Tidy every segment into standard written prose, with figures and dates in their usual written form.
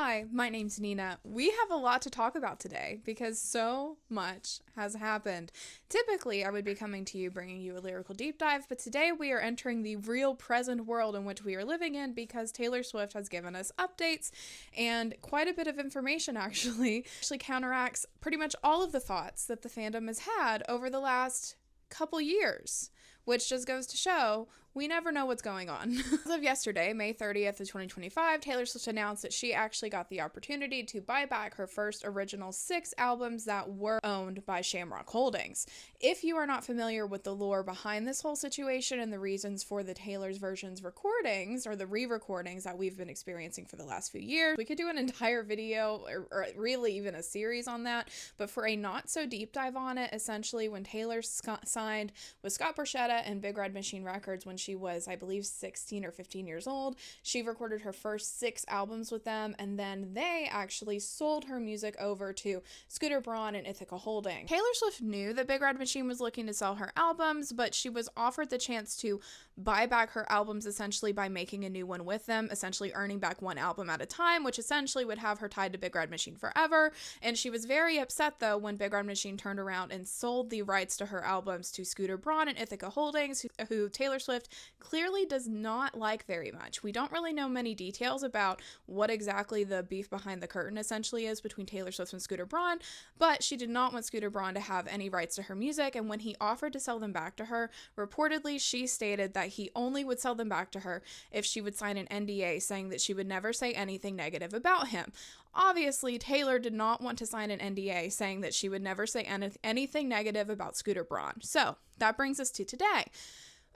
Hi, my name's Nina. We have a lot to talk about today because so much has happened. Typically, I would be coming to you bringing you a lyrical deep dive, but today we are entering the real present world in which we are living in because Taylor Swift has given us updates and quite a bit of information actually counteracts pretty much all of the thoughts that the fandom has had over the last couple years, which just goes to show we never know what's going on. As of yesterday, May 30th of 2025, Taylor Swift announced that she actually got the opportunity to buy back her first original 6 albums that were owned by Shamrock Holdings. If you are not familiar with the lore behind this whole situation and the reasons for the Taylor's versions recordings or the re-recordings that we've been experiencing for the last few years, we could do an entire video or really even a series on that. But for a not so deep dive on it, essentially when Taylor signed with Scott Borchetta and Big Red Machine Records when she was, I believe, 16 or 15 years old. She recorded her first 6 albums with them, and then they actually sold her music over to Scooter Braun and Ithaca Holdings. Taylor Swift knew that Big Red Machine was looking to sell her albums, but she was offered the chance to buy back her albums essentially by making a new one with them, essentially earning back one album at a time, which essentially would have her tied to Big Red Machine forever. And she was very upset, though, when Big Red Machine turned around and sold the rights to her albums to Scooter Braun and Ithaca Holdings, who Taylor Swift clearly does not like very much. We don't really know many details about what exactly the beef behind the curtain essentially is between Taylor Swift and Scooter Braun, but she did not want Scooter Braun to have any rights to her music, and when he offered to sell them back to her, reportedly she stated that he only would sell them back to her if she would sign an NDA saying that she would never say anything negative about him. Obviously, Taylor did not want to sign an NDA saying that she would never say anything negative about Scooter Braun. So that brings us to today.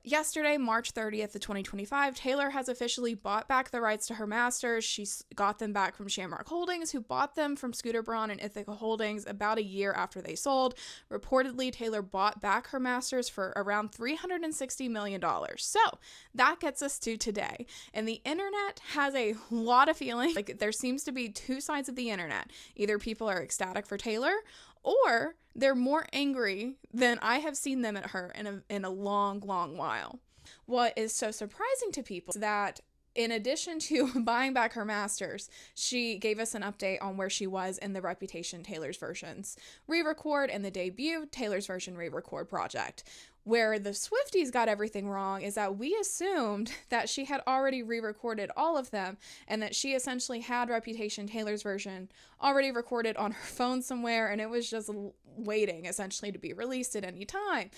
Yesterday, March 30th of 2025, Taylor has officially bought back the rights to her masters. She got them back from Shamrock Holdings, who bought them from Scooter Braun and Ithaca Holdings about a year after they sold. Reportedly, Taylor bought back her masters for around $360 million. So that gets us to today. And the internet has a lot of feelings. Like, there seems to be two sides of the internet. Either people are ecstatic for Taylor, or they're more angry than I have seen them at her in a long, long while. What is so surprising to people is that in addition to buying back her masters, she gave us an update on where she was in the Reputation Taylor's versions re-record and the debut Taylor's version re-record project. Where the Swifties got everything wrong is that we assumed that she had already re-recorded all of them and that she essentially had Reputation Taylor's version already recorded on her phone somewhere and it was just waiting essentially to be released at any time.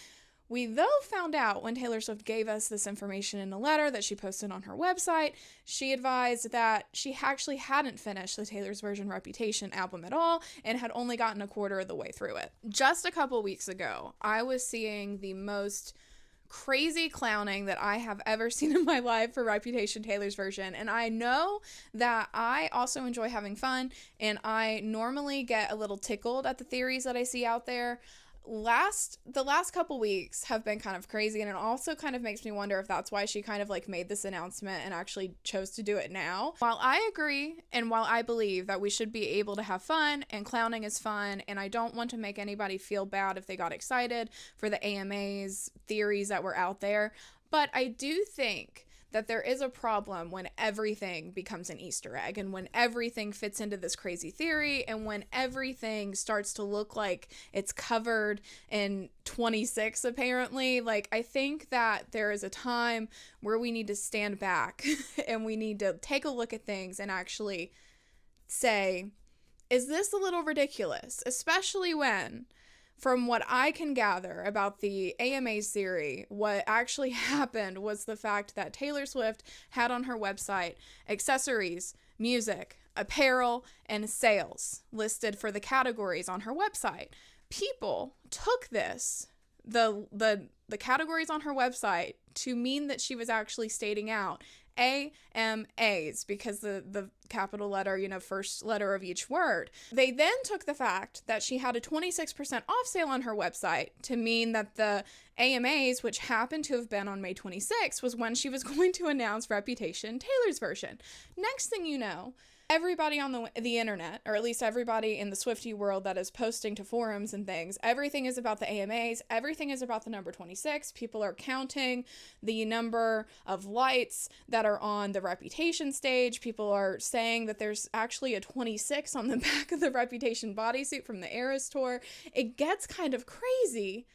We, though, found out when Taylor Swift gave us this information in a letter that she posted on her website, she advised that she actually hadn't finished the Taylor's Version Reputation album at all and had only gotten a quarter of the way through it. Just a couple weeks ago, I was seeing the most crazy clowning that I have ever seen in my life for Reputation Taylor's version, and I know that I also enjoy having fun, and I normally get a little tickled at the theories that I see out there. The last couple weeks have been kind of crazy, and it also kind of makes me wonder if that's why she kind of like made this announcement and actually chose to do it now. While I agree and while I believe that we should be able to have fun and clowning is fun, and I don't want to make anybody feel bad if they got excited for the AMA's theories that were out there, but I do think that there is a problem when everything becomes an Easter egg and when everything fits into this crazy theory and when everything starts to look like it's covered in 26 apparently. Like, I think that there is a time where we need to stand back and we need to take a look at things and actually say, is this a little ridiculous? Especially when, from what I can gather about the AMA's theory, what actually happened was the fact that Taylor Swift had on her website accessories, music, apparel, and sales listed for the categories on her website. People took this, the categories on her website, to mean that she was actually stating out AMAs because the capital letter, first letter of each word. They then took the fact that she had a 26% off sale on her website to mean that the AMAs, which happened to have been on May 26th, was when she was going to announce Reputation Taylor's version. Next thing you know, everybody on the internet, or at least everybody in the Swiftie world that is posting to forums and things, everything is about the AMAs. Everything is about the number 26. People are counting the number of lights that are on the Reputation stage. People are saying that there's actually a 26 on the back of the Reputation bodysuit from the Eras tour. It gets kind of crazy.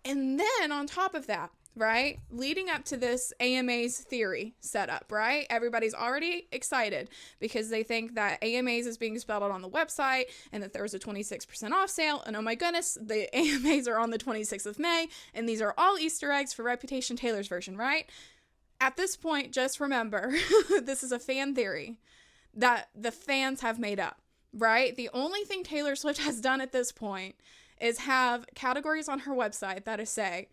And then on top of that, right, leading up to this AMAs theory setup, right, everybody's already excited because they think that AMAs is being spelled out on the website and that there's a 26% off sale, and oh my goodness, the AMAs are on the 26th of May, and these are all Easter eggs for Reputation Taylor's version, right? At this point, just remember, this is a fan theory that the fans have made up, right? The only thing Taylor Swift has done at this point is have categories on her website that say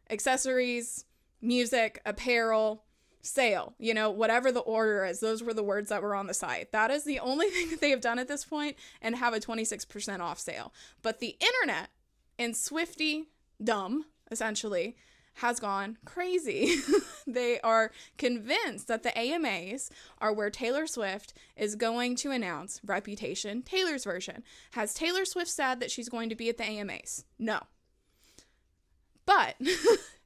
accessories, music, apparel, sale, whatever the order is. Those were the words that were on the site. That is the only thing that they have done at this point, and have a 26% off sale. But the internet in Swiftie-dom, essentially, has gone crazy. They are convinced that the AMAs are where Taylor Swift is going to announce Reputation Taylor's version. Has Taylor Swift said that she's going to be at the AMAs? No. But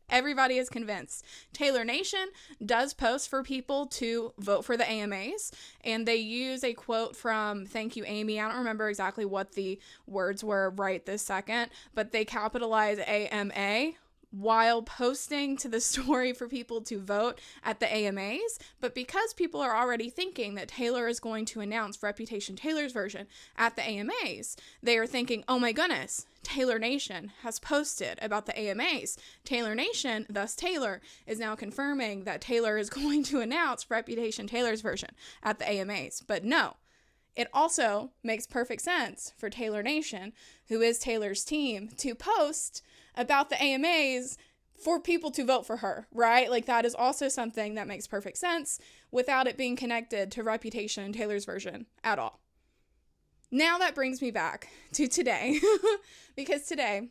everybody is convinced. Taylor Nation does post for people to vote for the AMAs, and they use a quote from Thank You, Amy. I don't remember exactly what the words were right this second, but they capitalize AMA while posting to the story for people to vote at the AMAs. But because people are already thinking that Taylor is going to announce Reputation Taylor's version at the AMAs, they are thinking, oh my goodness, Taylor Nation has posted about the AMAs. Taylor Nation, thus Taylor, is now confirming that Taylor is going to announce Reputation Taylor's version at the AMAs. But no, it also makes perfect sense for Taylor Nation, who is Taylor's team, to post about the AMAs for people to vote for her, right? Like, that is also something that makes perfect sense without it being connected to Reputation Taylor's version at all. Now that brings me back to today, because today,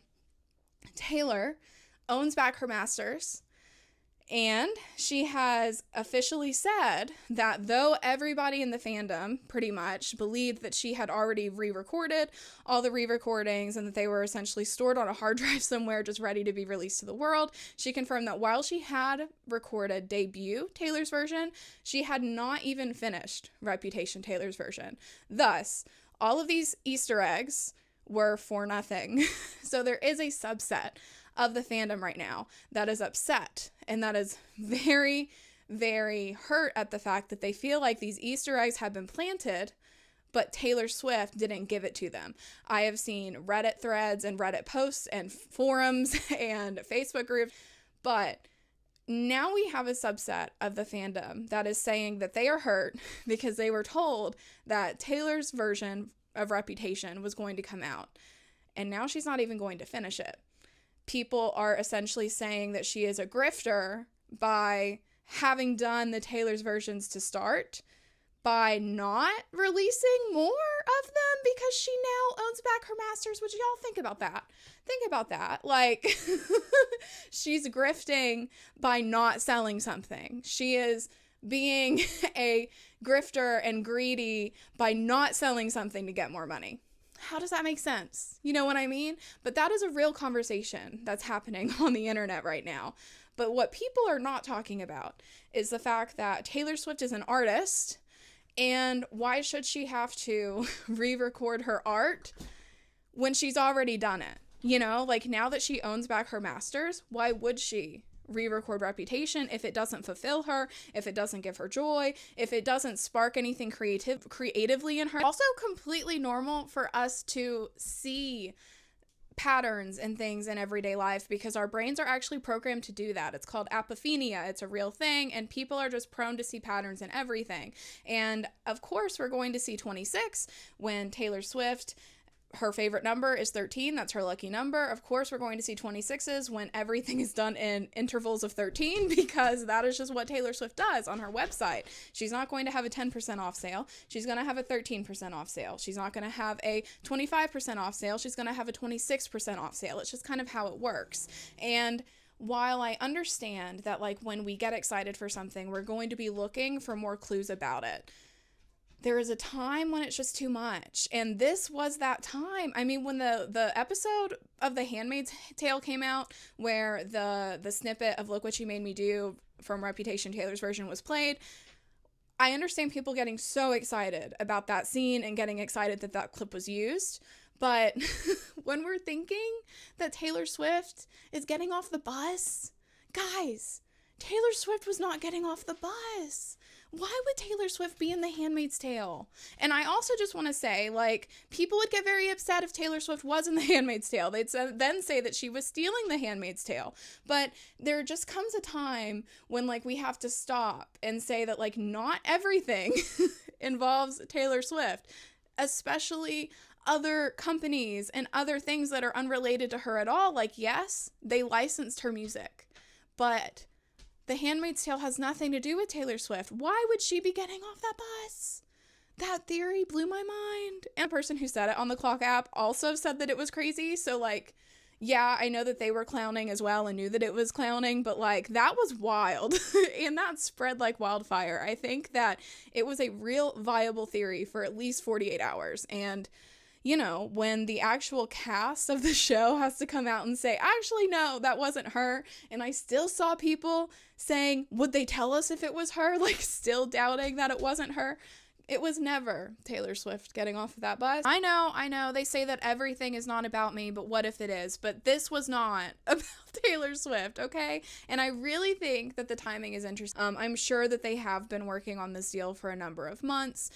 Taylor owns back her masters, and she has officially said that though everybody in the fandom pretty much believed that she had already re-recorded all the re-recordings and that they were essentially stored on a hard drive somewhere just ready to be released to the world, she confirmed that while she had recorded Debut Taylor's version, she had not even finished Reputation Taylor's version. Thus, all of these Easter eggs were for nothing. So there is a subset of the fandom right now that is upset and that is very, very hurt at the fact that they feel like these Easter eggs have been planted, but Taylor Swift didn't give it to them. I have seen Reddit threads and Reddit posts and forums and Facebook groups, but now we have a subset of the fandom that is saying that they are hurt because they were told that Taylor's version of Reputation was going to come out, and now she's not even going to finish it. People are essentially saying that she is a grifter by having done the Taylor's versions to start, by not releasing more of them because she now owns back her masters. Would y'all think about that? Think about that. Like, she's grifting by not selling something. She is being a grifter and greedy by not selling something to get more money. How does that make sense? You know what I mean? But that is a real conversation that's happening on the internet right now. But what people are not talking about is the fact that Taylor Swift is an artist, and why should she have to re-record her art when she's already done it? Like, now that she owns back her masters, why would she re-record Reputation if it doesn't fulfill her, if it doesn't give her joy, if it doesn't spark anything creatively in her? Also completely normal for us to see patterns and things in everyday life because our brains are actually programmed to do that. It's called apophenia. It's a real thing, and people are just prone to see patterns in everything. And of course, we're going to see 26 when Taylor Swift, her favorite number is 13. That's her lucky number. Of course, we're going to see 26s when everything is done in intervals of 13 because that is just what Taylor Swift does on her website. She's not going to have a 10% off sale. She's going to have a 13% off sale. She's not going to have a 25% off sale. She's going to have a 26% off sale. It's just kind of how it works. And while I understand that, like, when we get excited for something, we're going to be looking for more clues about it, there is a time when it's just too much. And this was that time. I mean, when the episode of The Handmaid's Tale came out, where the snippet of Look What You Made Me Do from Reputation, Taylor's version, was played, I understand people getting so excited about that scene and getting excited that that clip was used. But when we're thinking that Taylor Swift is getting off the bus, guys, Taylor Swift was not getting off the bus. Why would Taylor Swift be in The Handmaid's Tale? And I also just want to say, like, people would get very upset if Taylor Swift was in The Handmaid's Tale. They'd then say that she was stealing The Handmaid's Tale. But there just comes a time when, like, we have to stop and say that, like, not everything involves Taylor Swift, especially other companies and other things that are unrelated to her at all. Like, yes, they licensed her music, but The Handmaid's Tale has nothing to do with Taylor Swift. Why would she be getting off that bus? That theory blew my mind. And the person who said it on the Clock app also said that it was crazy. So, like, yeah, I know that they were clowning as well and knew that it was clowning, but, like, that was wild. And that spread like wildfire. I think that it was a real viable theory for at least 48 hours. And, you know, when the actual cast of the show has to come out and say, actually, no, that wasn't her. And I still saw people saying, would they tell us if it was her? Like, still doubting that it wasn't her. It was never Taylor Swift getting off of that bus. I know, they say that everything is not about me, but what if it is? But this was not about Taylor Swift, okay? And I really think that the timing is interesting. I'm sure that they have been working on this deal for a number of months,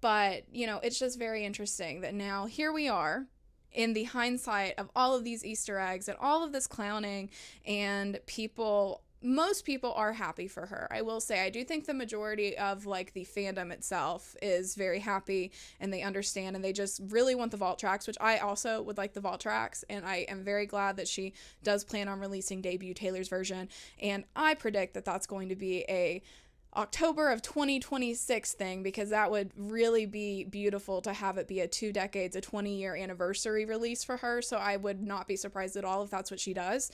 but, you know, it's just very interesting that now here we are, in the hindsight of all of these Easter eggs and all of this clowning, and most people are happy for her. I will say, I do think the majority of, like, the fandom itself is very happy, and they understand, and they just really want the vault tracks, which I also would like the vault tracks, and I am very glad that she does plan on releasing debut Taylor's version, and I predict that that's going to be a October of 2026 thing, because that would really be beautiful to have it be a 2 decades, a 20-year anniversary release for her, so I would not be surprised at all if that's what she does.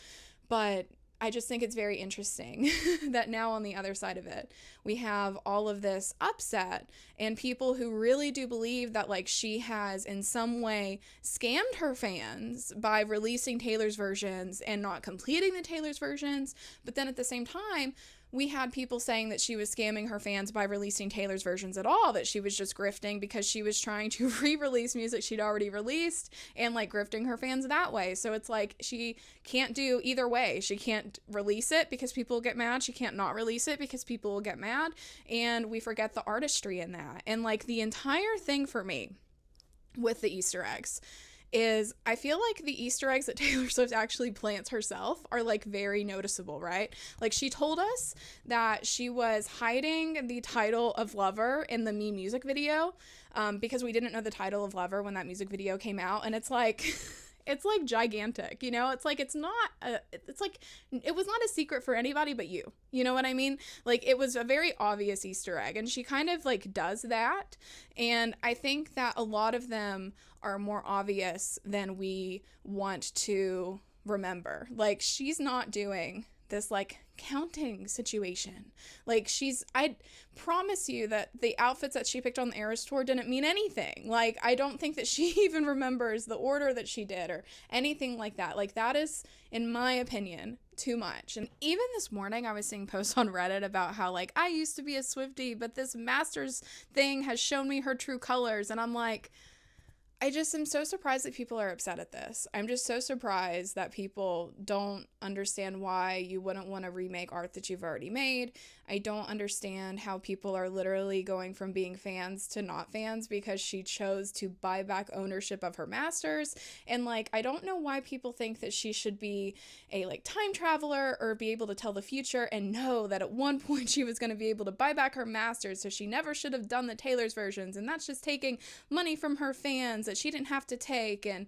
But I just think it's very interesting that now on the other side of it, we have all of this upset and people who really do believe that, like, she has in some way scammed her fans by releasing Taylor's versions and not completing the Taylor's versions. But then at the same time, we had people saying that she was scamming her fans by releasing Taylor's versions at all, that she was just grifting because she was trying to re-release music she'd already released and, like, grifting her fans that way. So it's like she can't do either way. She can't release it because people will get mad. She can't not release it because people will get mad. And we forget the artistry in that. And, like, the entire thing for me with the Easter eggs is I feel like the Easter eggs that Taylor Swift actually plants herself are, like, very noticeable, right? Like, she told us that she was hiding the title of Lover in the Me music video, because we didn't know the title of Lover when that music video came out, and it's like it's like gigantic, you know? It's like it was not a secret for anybody but you know what I mean? Like, it was a very obvious Easter egg, and she kind of, like, does that, and I think that a lot of them are more obvious than we want to remember. Like, she's not doing this, like, counting situation. Like, I promise you that the outfits that she picked on the Eras tour didn't mean anything. Like, I don't think that she even remembers the order that she did or anything like that. Like, that is, in my opinion, too much. And even this morning I was seeing posts on Reddit about how, like, I used to be a Swiftie, but this Masters thing has shown me her true colors. And I'm like, I just am so surprised that people are upset at this. I'm just so surprised that people don't understand why you wouldn't want to remake art that you've already made. I don't understand how people are literally going from being fans to not fans because she chose to buy back ownership of her masters. And, like, I don't know why people think that she should be a, like, time traveler or be able to tell the future and know that at one point she was going to be able to buy back her masters, so she never should have done the Taylor's versions, and that's just taking money from her fans that she didn't have to take. And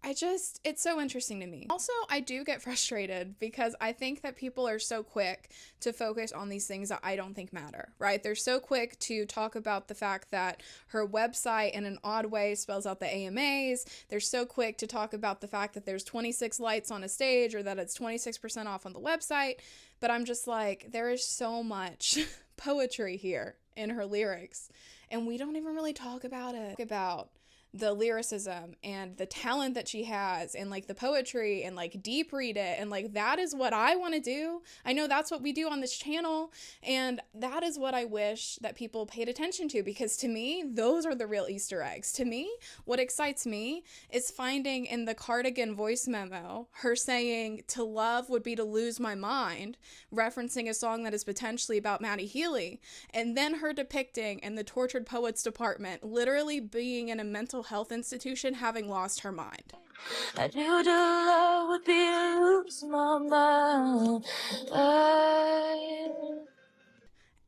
it's so interesting to me. Also, I do get frustrated because I think that people are so quick to focus on these things that I don't think matter, right? They're so quick to talk about the fact that her website in an odd way spells out the AMAs. They're so quick to talk about the fact that there's 26 lights on a stage or that it's 26% off on the website. But I'm just like, there is so much poetry here in her lyrics. and we don't even really talk about it. About the lyricism and the talent that she has and like the poetry and like deep read it, and like that is what I want to do. I know that's what we do on this channel, and that is what I wish that people paid attention to, because to me those are the real Easter eggs. To me, what excites me is finding in the Cardigan voice memo her saying to love would be to lose my mind, referencing a song that is potentially about Matty Healy, and then her depicting in the tortured poets department literally being in a mental health institution having lost her mind. I knew the love would be lose my mind.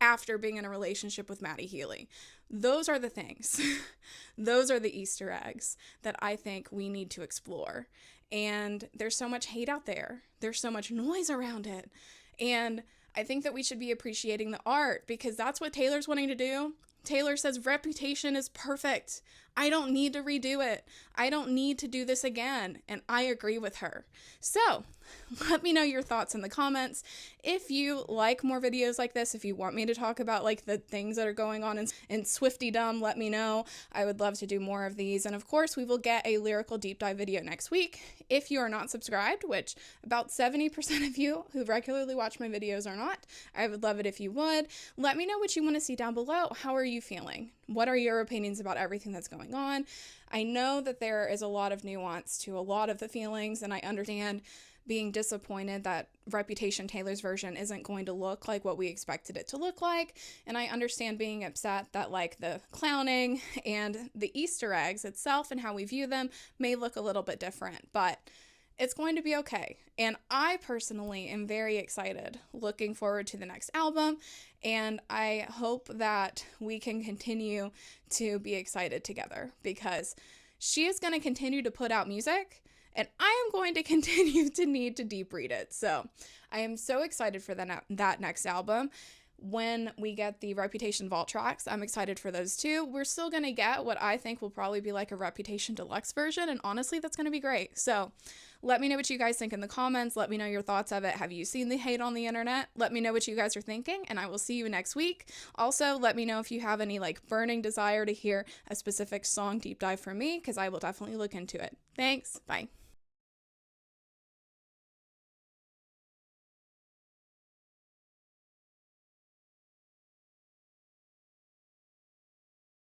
After being in a relationship with Matty Healy. Those are the things. Those are the Easter eggs that I think we need to explore. And there's so much hate out there. There's so much noise around it. And I think that we should be appreciating the art, because that's what Taylor's wanting to do. Taylor says Reputation is perfect. I don't need to redo it. I don't need to do this again. And I agree with her. So let me know your thoughts in the comments. If you like more videos like this, if you want me to talk about like the things that are going on in Swiftydom, let me know. I would love to do more of these. And of course, we will get a lyrical deep dive video next week. If you are not subscribed, which about 70% of you who regularly watch my videos are not, I would love it if you would. Let me know what you want to see down below. How are you feeling? What are your opinions about everything that's going on? I know that there is a lot of nuance to a lot of the feelings, and I understand being disappointed that Reputation Taylor's version isn't going to look like what we expected it to look like, and I understand being upset that like the clowning and the Easter eggs itself and how we view them may look a little bit different, but it's going to be okay. And I personally am very excited, looking forward to the next album, and I hope that we can continue to be excited together, because she is going to continue to put out music, and I am going to continue to need to deep read it. So I am so excited for that next album. When we get the Reputation Vault tracks, I'm excited for those too. We're still going to get what I think will probably be like a Reputation Deluxe version, and honestly, that's going to be great. So let me know what you guys think in the comments. Let me know your thoughts of it. Have you seen the hate on the internet? Let me know what you guys are thinking, and I will see you next week. Also, let me know if you have any like burning desire to hear a specific song deep dive from me, because I will definitely look into it. Thanks. Bye.